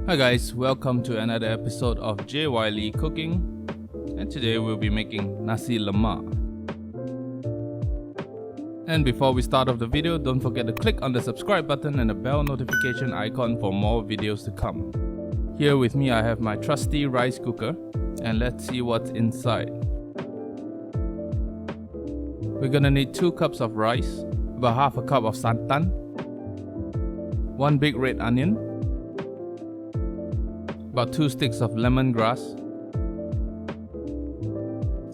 Hi guys, welcome to another episode of JYLeeCooking, and today we'll be making Nasi Lemak. And before we start off the video, don't forget to click on the subscribe button and the bell notification icon for more videos to come. Here with me I have my trusty rice cooker, and let's see what's inside. We're gonna need 2 cups of rice, about half a cup of santan, 1 big red onion, about 2 sticks of lemongrass,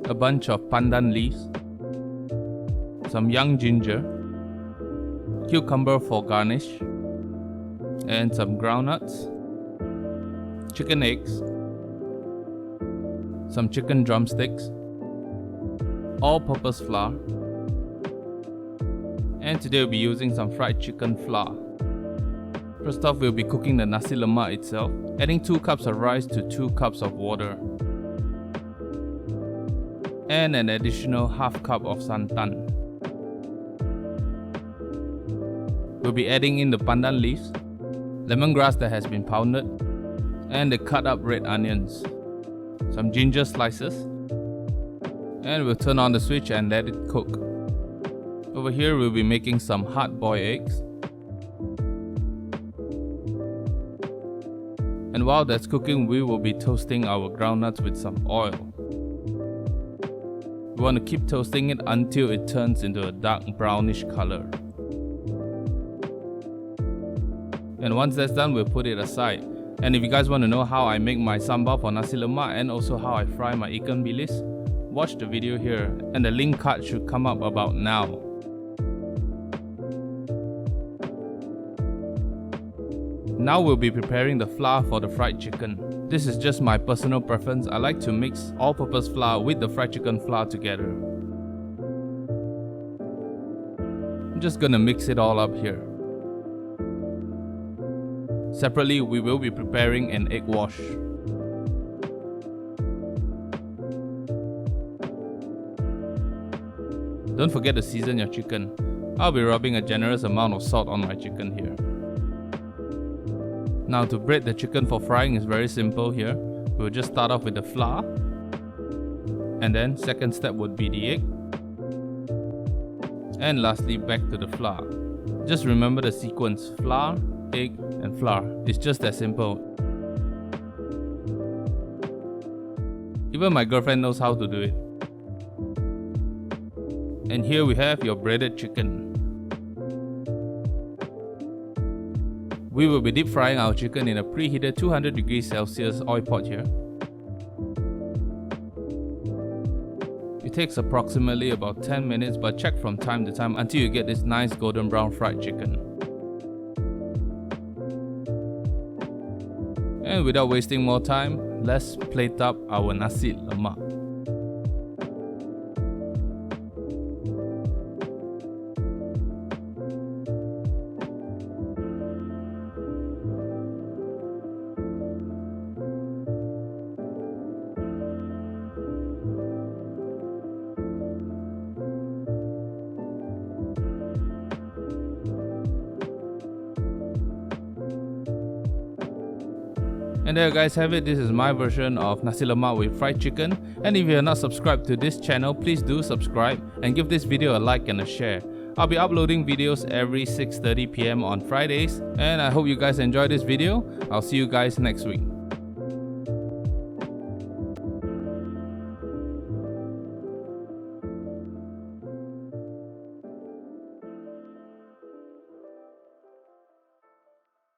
a bunch of pandan leaves, some young ginger, cucumber for garnish, and some groundnuts, chicken eggs, some chicken drumsticks, all-purpose flour, and today we'll be using some fried chicken flour. First off, we'll be cooking the Nasi Lemak itself, adding 2 cups of rice to 2 cups of water, and an additional half cup of santan. We'll be adding in the pandan leaves, lemongrass that has been pounded, and the cut up red onions, some ginger slices, and we'll turn on the switch and let it cook. Over here we'll be making some hard-boiled eggs. And while that's cooking, we will be toasting our groundnuts with some oil. We want to keep toasting it until it turns into a dark brownish color. And once that's done, we'll put it aside. And if you guys want to know how I make my sambal for Nasi Lemak and also how I fry my Ikan Bilis, watch the video here, and the link card should come up about now. Now we'll be preparing the flour for the fried chicken. This is just my personal preference. I like to mix all-purpose flour with the fried chicken flour together. I'm just gonna mix it all up here. Separately, we will be preparing an egg wash. Don't forget to season your chicken. I'll be rubbing a generous amount of salt on my chicken here. Now to bread the chicken for frying is very simple here. We'll just start off with the flour, and then second step would be the egg, and lastly back to the flour. Just remember the sequence: flour, egg and flour. It's just that simple. Even my girlfriend knows how to do it. And here we have your breaded chicken. We will be deep frying our chicken in a preheated 200 degrees Celsius oil pot here. It takes approximately about 10 minutes, but check from time to time until you get this nice golden brown fried chicken. And without wasting more time, let's plate up our Nasi Lemak. And there you guys have it. This is my version of Nasi Lemak with fried chicken. And if you are not subscribed to this channel, please do subscribe and give this video a like and a share. I'll be uploading videos every 6:30 PM on Fridays, and I hope you guys enjoyed this video. I'll see you guys next week.